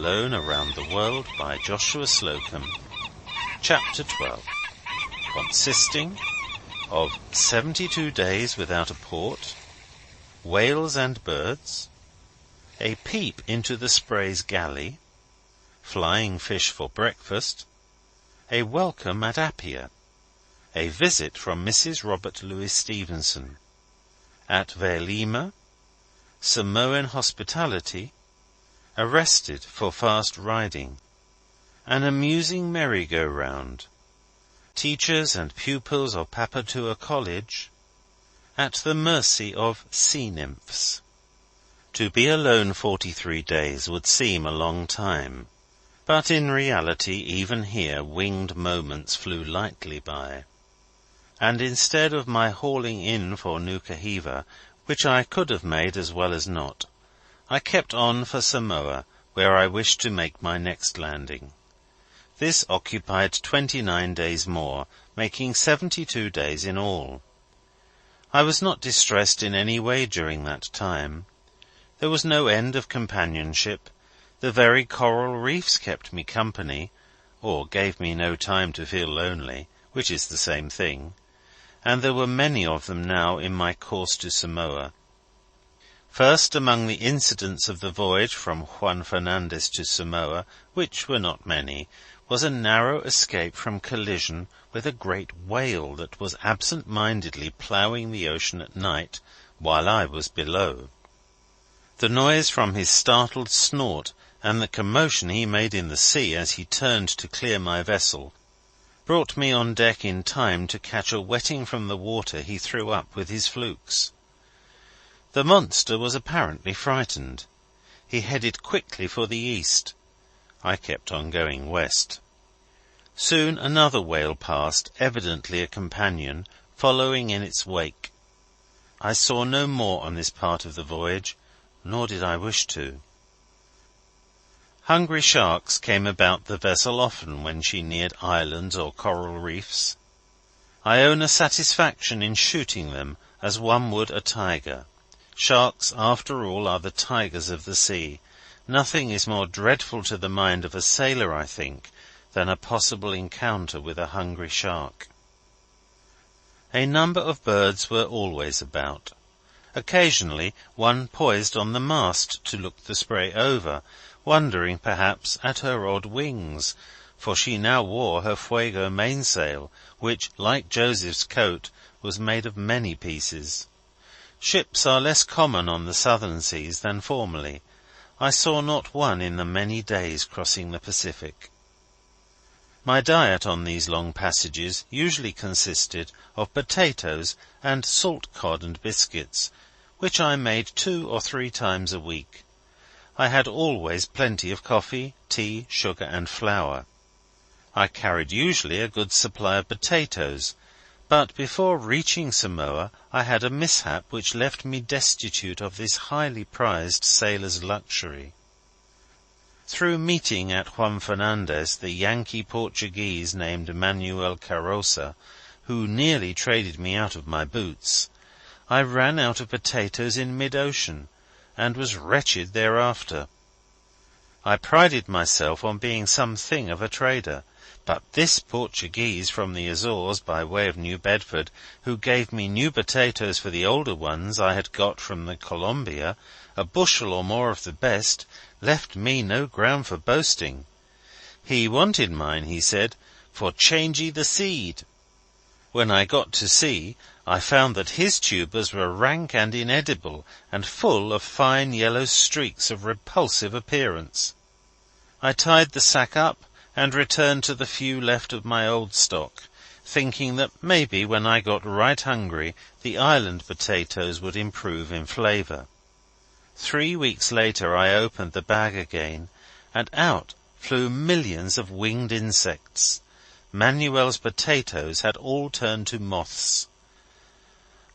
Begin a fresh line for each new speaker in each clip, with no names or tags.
Alone Around the World by Joshua Slocum. Chapter 12, consisting of 72 days without a port, whales and birds, a peep into the Spray's galley, flying fish for breakfast, a welcome at Apia, a visit from Mrs. Robert Louis Stevenson, at Vailima, Samoan hospitality, arrested for fast riding, an amusing merry-go-round, teachers and pupils of Papatua College, at the mercy of sea-nymphs. To be alone 43 days would seem a long time, but in reality even here winged moments flew lightly by, and instead of my hauling in for Nukuhiva, which I could have made as well as not, I kept on for Samoa, where I wished to make my next landing. This occupied 29 days more, making 72 days in all. I was not distressed in any way during that time. There was no end of companionship. The very coral reefs kept me company, or gave me no time to feel lonely, which is the same thing, and there were many of them now in my course to Samoa. First among the incidents of the voyage from Juan Fernandez to Samoa, which were not many, was a narrow escape from collision with a great whale that was absent-mindedly ploughing the ocean at night while I was below. The noise from his startled snort and the commotion he made in the sea as he turned to clear my vessel brought me on deck in time to catch a wetting from the water he threw up with his flukes. The monster was apparently frightened. He headed quickly for the east. I kept on going west. Soon another whale passed, evidently a companion, following in its wake. I saw no more on this part of the voyage, nor did I wish to. Hungry sharks came about the vessel often when she neared islands or coral reefs. I own a satisfaction in shooting them as one would a tiger. Sharks, after all, are the tigers of the sea. Nothing is more dreadful to the mind of a sailor, I think, than a possible encounter with a hungry shark. A number of birds were always about. Occasionally one poised on the mast to look the Spray over, wondering, perhaps, at her odd wings, for she now wore her fuego mainsail, which, like Joseph's coat, was made of many pieces. Ships are less common on the southern seas than formerly. I saw not one in the many days crossing the Pacific. My diet on these long passages usually consisted of potatoes and salt cod and biscuits, which I made 2 or 3 times a week. I had always plenty of coffee, tea, sugar, and flour. I carried usually a good supply of potatoes, but before reaching Samoa I had a mishap which left me destitute of this highly prized sailor's luxury. Through meeting at Juan Fernandez the Yankee Portuguese named Manuel Carosa, who nearly traded me out of my boots, I ran out of potatoes in mid-ocean, and was wretched thereafter. I prided myself on being something of a trader, but this Portuguese from the Azores by way of New Bedford, who gave me new potatoes for the older ones I had got from the Columbia, a bushel or more of the best, left me no ground for boasting. He wanted mine, he said, for changey the seed. When I got to sea, I found that his tubers were rank and inedible, and full of fine yellow streaks of repulsive appearance. I tied the sack up, and returned to the few left of my old stock, thinking that maybe when I got right hungry the island potatoes would improve in flavour. 3 weeks later I opened the bag again, and out flew millions of winged insects. Manuel's potatoes had all turned to moths.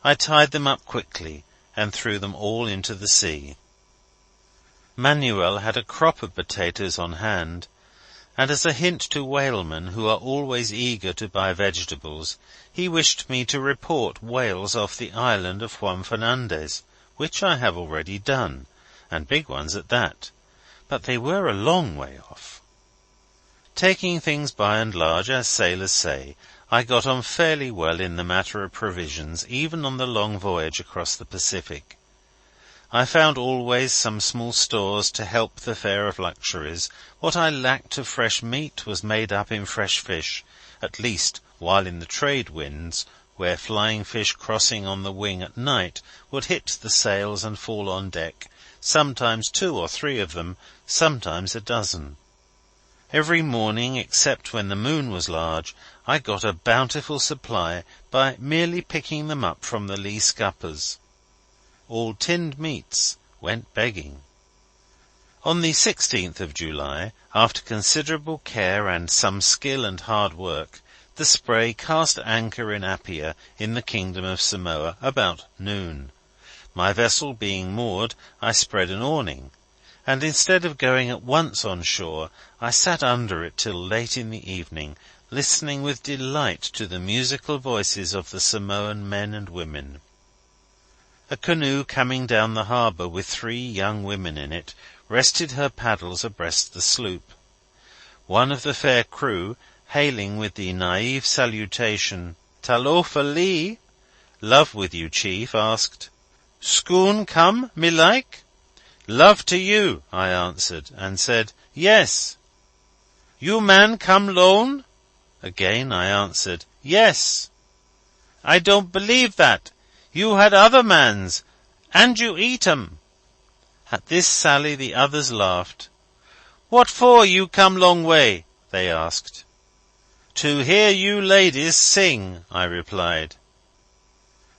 I tied them up quickly and threw them all into the sea. Manuel had a crop of potatoes on hand, and as a hint to whalemen, who are always eager to buy vegetables, he wished me to report whales off the island of Juan Fernandez, which I have already done, and big ones at that. but they were a long way off. Taking things by and large, as sailors say, I got on fairly well in the matter of provisions, even on the long voyage across the Pacific. I found always some small stores to help the fare of luxuries. What I lacked of fresh meat was made up in fresh fish, at least while in the trade winds, where flying fish crossing on the wing at night would hit the sails and fall on deck, sometimes 2 or 3 of them, sometimes a dozen. Every morning, except when the moon was large, I got a bountiful supply by merely picking them up from the lee scuppers. All tinned meats went begging. On the 16th of July, after considerable care and some skill and hard work, the Spray cast anchor in Apia in the Kingdom of Samoa about noon. My vessel being moored, I spread an awning, and instead of going at once on shore, I sat under it till late in the evening, listening with delight to the musical voices of the Samoan men and women. A canoe coming down the harbour with 3 young women in it rested her paddles abreast the sloop. One of the fair crew, hailing with the naive salutation, "Talofa Lee," "Love with you, chief," asked, "Schoon come, me like?" "Love to you," I answered, and said, "Yes." "You man come lone?" Again I answered, "Yes." "I don't believe that. You had other mans, and you eat 'em." At this sally the others laughed. "What for you come long way?" they asked. "To hear you ladies sing," I replied.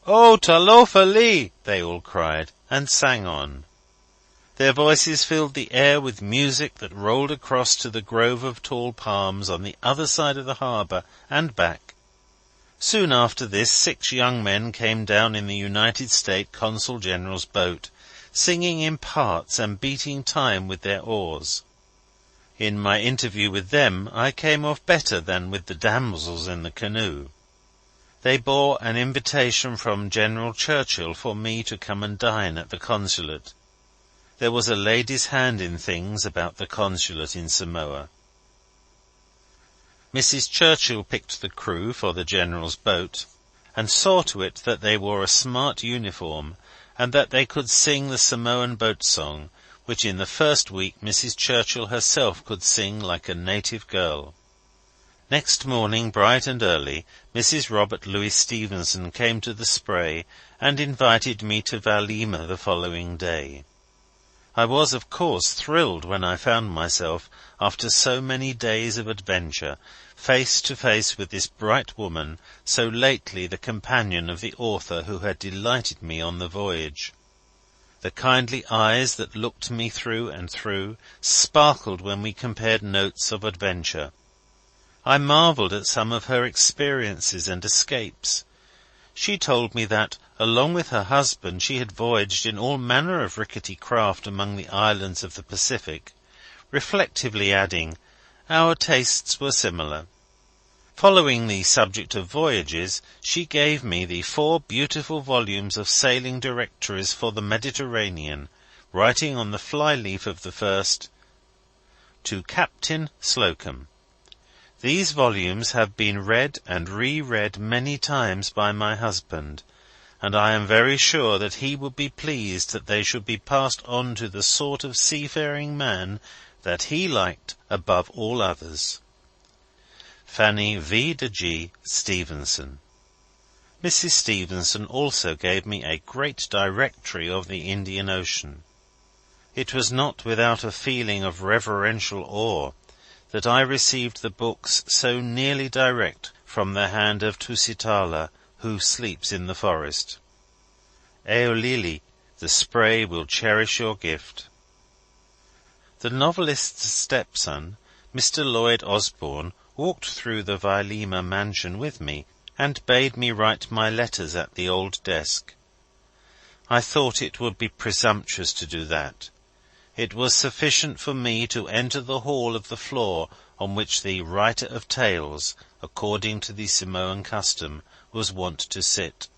"Oh, Talofa Lee!" they all cried, and sang on. Their voices filled the air with music that rolled across to the grove of tall palms on the other side of the harbour and back. Soon after this 6 young men came down in the United States Consul General's boat, singing in parts and beating time with their oars. In my interview with them I came off better than with the damsels in the canoe. They bore an invitation from General Churchill for me to come and dine at the consulate. There was a lady's hand in things about the consulate in Samoa. Mrs. Churchill picked the crew for the General's boat, and saw to it that they wore a smart uniform, and that they could sing the Samoan boat song, which in the first week Mrs. Churchill herself could sing like a native girl. Next morning, bright and early, Mrs. Robert Louis Stevenson came to the Spray and invited me to Vailima the following day. I was, of course, thrilled when I found myself, after so many days of adventure, face to face with this bright woman, so lately the companion of the author who had delighted me on the voyage. The kindly eyes that looked me through and through sparkled when we compared notes of adventure. I marvelled at some of her experiences and escapes. She told me that, along with her husband, she had voyaged in all manner of rickety craft among the islands of the Pacific, reflectively adding, "Our tastes were similar." Following the subject of voyages, she gave me the 4 beautiful volumes of sailing directories for the Mediterranean, writing on the fly-leaf of the first, "To Captain Slocum. These volumes have been read and re-read many times by my husband, and I am very sure that he would be pleased that they should be passed on to the sort of seafaring man that he liked above all others. Fanny V. de G. Stevenson." Mrs. Stevenson also gave me a great directory of the Indian Ocean. It was not without a feeling of reverential awe that I received the books so nearly direct from the hand of Tusitala, who sleeps in the forest. Eolili, the Spray will cherish your gift. The novelist's stepson, Mr. Lloyd Osborne, walked through the Vailima mansion with me, and bade me write my letters at the old desk. I thought it would be presumptuous to do that. It was sufficient for me to enter the hall of the floor on which the writer of tales, according to the Samoan custom, was wont to sit.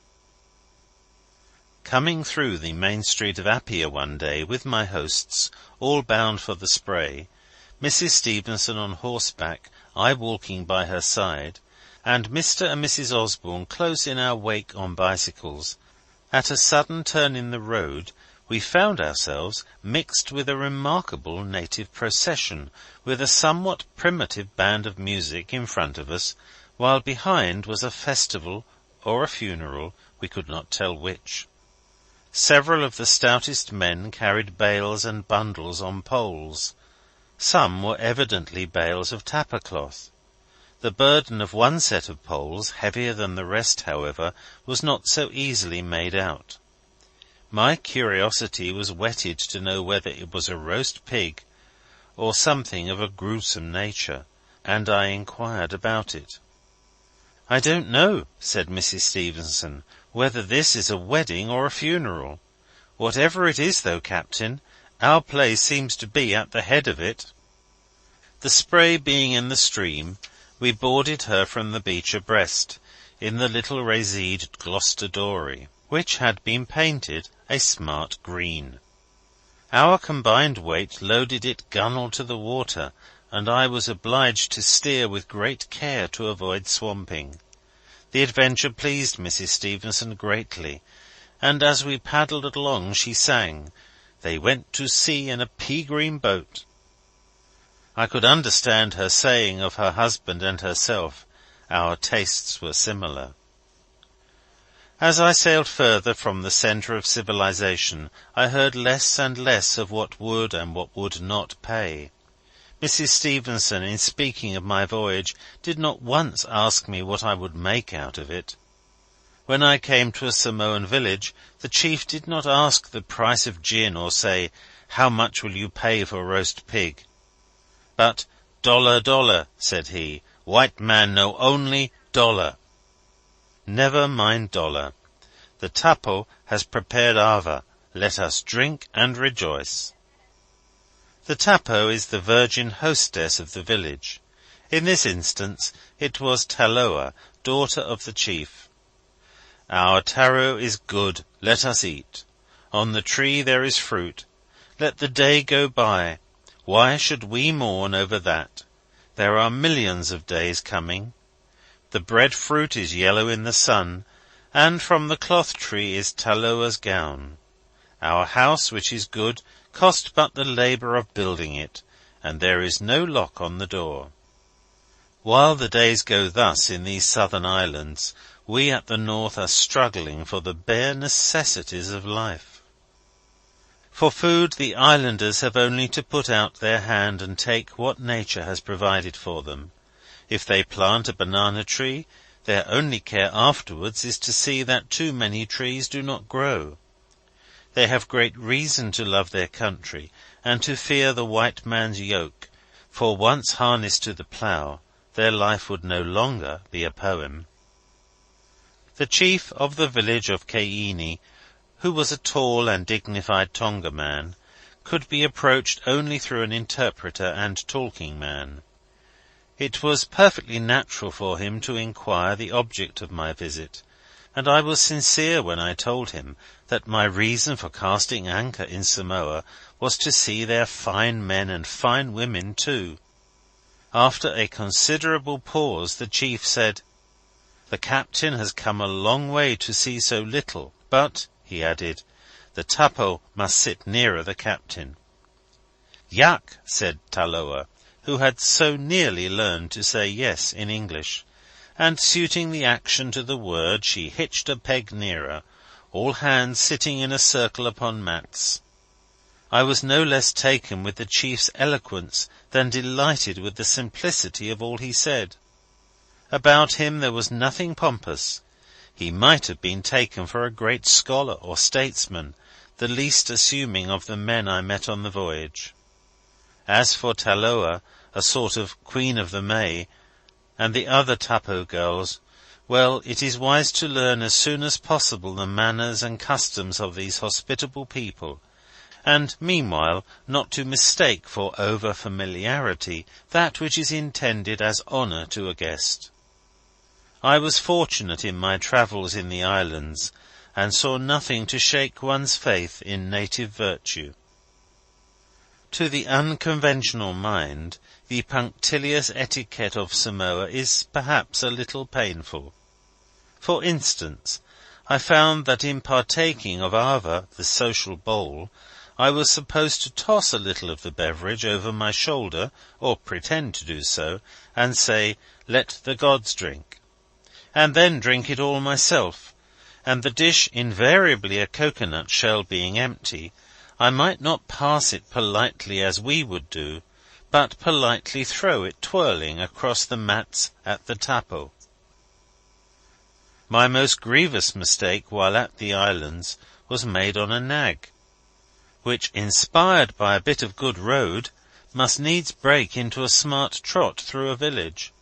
coming through the main street of Apia one day with my hosts, all bound for the Spray, Mrs. Stevenson on horseback, I walking by her side, and Mr. and Mrs. Osborne close in our wake on bicycles, at a sudden turn in the road we found ourselves mixed with a remarkable native procession, with a somewhat primitive band of music in front of us, while behind was a festival or a funeral, we could not tell which. Several of the stoutest men carried bales and bundles on poles. Some were evidently bales of tapa cloth. The burden of one set of poles, heavier than the rest, however, was not so easily made out. My curiosity was whetted to know whether it was a roast pig or something of a gruesome nature, and I inquired about it. "I don't know," said Mrs. Stevenson, "whether this is a wedding or a funeral. Whatever it is, though, Captain, our place seems to be at the head of it." The Spray being in the stream, we boarded her from the beach abreast, in the little raised Gloucester dory, which had been painted a smart green. Our combined weight loaded it gunwale to the water, and I was obliged to steer with great care to avoid swamping. The adventure pleased Mrs. Stevenson greatly, and as we paddled along she sang, "They went to sea in a pea-green boat." I could understand her saying of her husband and herself, our tastes were similar. As I sailed further from the centre of civilization, I heard less and less of what would and what would not pay. Mrs. Stevenson, in speaking of my voyage, did not once ask me what I would make out of it. When I came to a Samoan village, the chief did not ask the price of gin or say, "How much will you pay for roast pig?" But, "Dollar," said he, "white man know only dollar." Never mind dollar. The tapo has prepared ava. Let us drink and rejoice. The tapo is the virgin hostess of the village. In this instance it was Taloa, daughter of the chief. "Our taro is good, let us eat. On the tree there is fruit. Let the day go by. Why should we mourn over that? There are millions of days coming. The breadfruit is yellow in the sun, and from the cloth tree is Taloa's gown. Our house, which is good, cost but the labour of building it, and there is no lock on the door." While the days go thus in these southern islands, we at the north are struggling for the bare necessities of life. For food the islanders have only to put out their hand and take what nature has provided for them. If they plant a banana tree, their only care afterwards is to see that too many trees do not grow. They have great reason to love their country and to fear the white man's yoke, for once harnessed to the plough, their life would no longer be a poem. The chief of the village of Kaini, who was a tall and dignified Tonga man, could be approached only through an interpreter and talking man. It was perfectly natural for him to inquire the object of my visit, and I was sincere when I told him that my reason for casting anchor in Samoa was to see their fine men and fine women too. After a considerable pause the chief said, "The captain has come a long way to see so little, but," he added, "the tapo must sit nearer the captain." "Yak," said Taloa, who had so nearly learned to say yes in English, and suiting the action to the word she hitched a peg nearer, all hands sitting in a circle upon mats. I was no less taken with the chief's eloquence than delighted with the simplicity of all he said. About him there was nothing pompous. He might have been taken for a great scholar or statesman, the least assuming of the men I met on the voyage. As for Taloa, a sort of Queen of the May, and the other tapo girls, well, it is wise to learn as soon as possible the manners and customs of these hospitable people, and meanwhile not to mistake for over-familiarity that which is intended as honour to a guest. I was fortunate in my travels in the islands, and saw nothing to shake one's faith in native virtue. To the unconventional mind, the punctilious etiquette of Samoa is perhaps a little painful. For instance, I found that in partaking of ava, the social bowl, I was supposed to toss a little of the beverage over my shoulder, or pretend to do so, and say, "Let the gods drink," and then drink it all myself, and the dish invariably a coconut shell being empty, I might not pass it politely as we would do, but politely throw it twirling across the mats at the tapo. My most grievous mistake while at the islands was made on a nag, which, inspired by a bit of good road, must needs break into a smart trot through a village.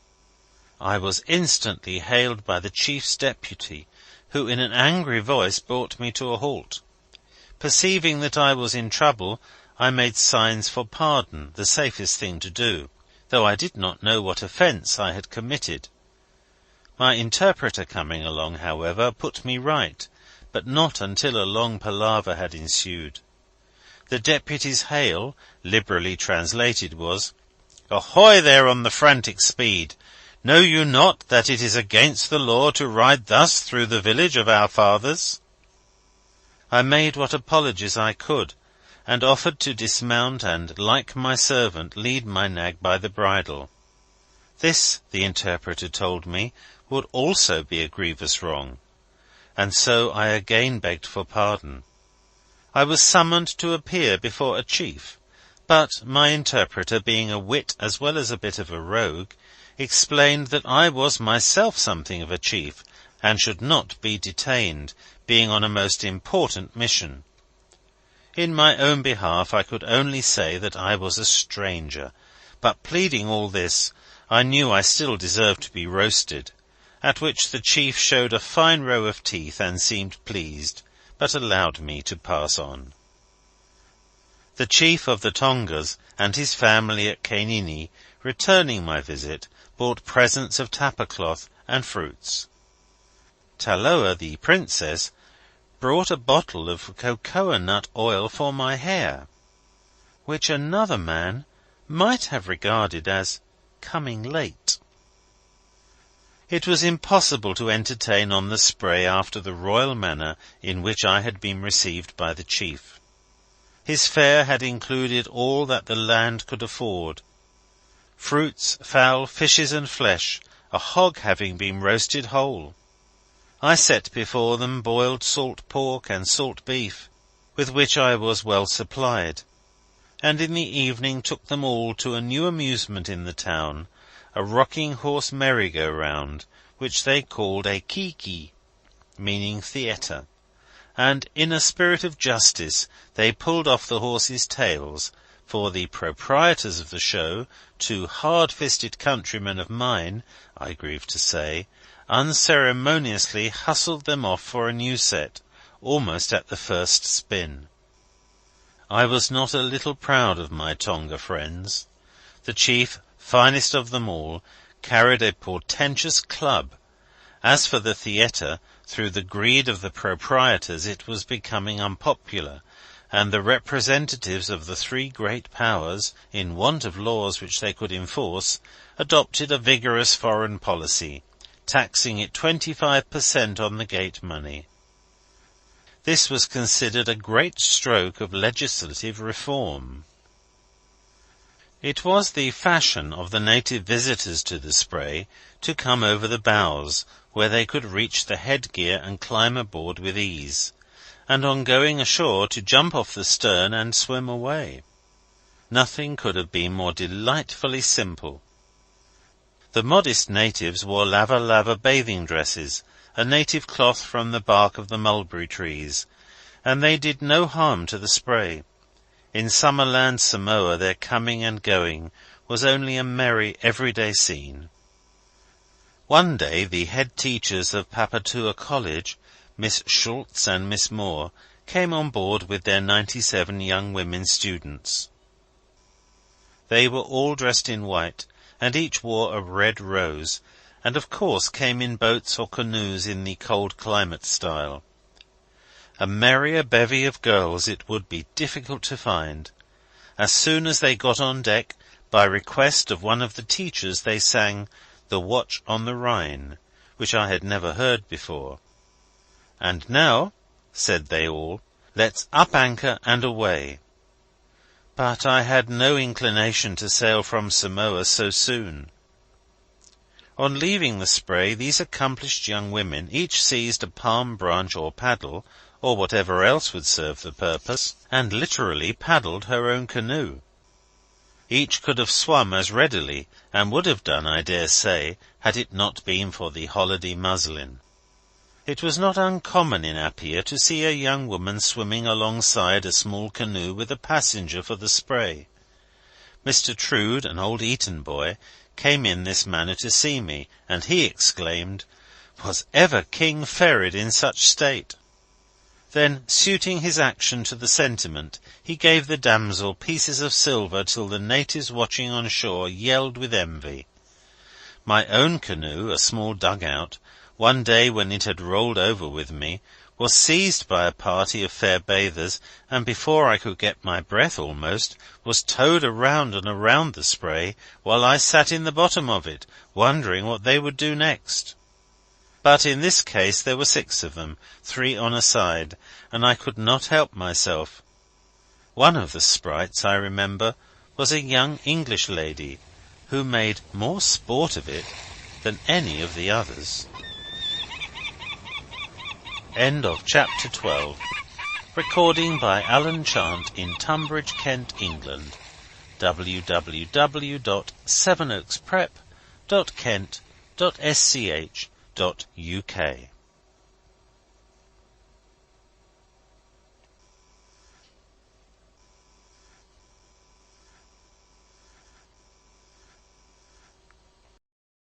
I was instantly hailed by the chief's deputy, who in an angry voice brought me to a halt. Perceiving that I was in trouble, I made signs for pardon, the safest thing to do, though I did not know what offence I had committed. My interpreter coming along, however, put me right, but not until a long palaver had ensued. The deputy's hail, liberally translated, was, "Ahoy there on the frantic speed! Know you not that it is against the law to ride thus through the village of our fathers?" I made what apologies I could, and offered to dismount and, like my servant, lead my nag by the bridle. This, the interpreter told me, would also be a grievous wrong, and so I again begged for pardon. I was summoned to appear before a chief, but my interpreter, being a wit as well as a bit of a rogue, explained that I was myself something of a chief, and should not be detained, being on a most important mission. In my own behalf I could only say that I was a stranger, but pleading all this, I knew I still deserved to be roasted, at which the chief showed a fine row of teeth and seemed pleased, but allowed me to pass on. The chief of the Tongas and his family at Kainini, returning my visit, brought presents of tapa cloth and fruits. Taloa, the princess, brought a bottle of cocoa nut oil for my hair, which another man might have regarded as coming late. It was impossible to entertain on the Spray after the royal manner in which I had been received by the chief. His fare had included all that the land could afford: fruits, fowl, fishes, and flesh, a hog having been roasted whole. I set before them boiled salt pork and salt beef, with which I was well supplied, and in the evening took them all to a new amusement in the town, a rocking horse merry-go-round, which they called a kiki, meaning theatre, and in a spirit of justice they pulled off the horses' tails, for the proprietors of the show, two hard-fisted countrymen of mine, I grieve to say, unceremoniously hustled them off for a new set, almost at the first spin. I was not a little proud of my Tonga friends. The chief, finest of them all, carried a portentous club. As for the theatre, through the greed of the proprietors it was becoming unpopular, and the representatives of the three great powers, in want of laws which they could enforce, adopted a vigorous foreign policy, taxing it 25% on the gate money. This was considered a great stroke of legislative reform. It was the fashion of the native visitors to the Spray to come over the bows, where they could reach the headgear and climb aboard with ease, and on going ashore to jump off the stern and swim away. Nothing could have been more delightfully simple. The modest natives wore lava-lava bathing dresses, a native cloth from the bark of the mulberry trees, and they did no harm to the Spray. In Summerland Samoa their coming and going was only a merry, everyday scene. One day the head teachers of Papatua College, Miss Schultz and Miss Moore, came on board with their 97 young women students. They were all dressed in white, and each wore a red rose, and of course came in boats or canoes in the cold climate style. A merrier bevy of girls it would be difficult to find. As soon as they got on deck, by request of one of the teachers they sang "The Watch on the Rhine," which I had never heard before. "And now," said they all, "let's up anchor and away." But I had no inclination to sail from Samoa so soon. On leaving the Spray, these accomplished young women each seized a palm branch or paddle, or whatever else would serve the purpose, and literally paddled her own canoe. Each could have swum as readily, and would have done, I dare say, had it not been for the holiday muslin. It was not uncommon in Apia to see a young woman swimming alongside a small canoe with a passenger for the Spray. Mr. Trude, an old Eton boy, came in this manner to see me, and he exclaimed, "Was ever king ferried in such state?" Then, suiting his action to the sentiment, he gave the damsel pieces of silver till the natives watching on shore yelled with envy. My own canoe, a small dug-out, one day when it had rolled over with me, was seized by a party of fair bathers, and before I could get my breath almost, was towed around and around the Spray, while I sat in the bottom of it, wondering what they would do next. But in this case there were 6 of them, 3 on a side, and I could not help myself. One of the sprites, I remember, was a young English lady, who made more sport of it than any of the others. End of Chapter 12. Recording by Alan Chant in Tunbridge, Kent, England. www.sevenoaksprep.kent.sch.uk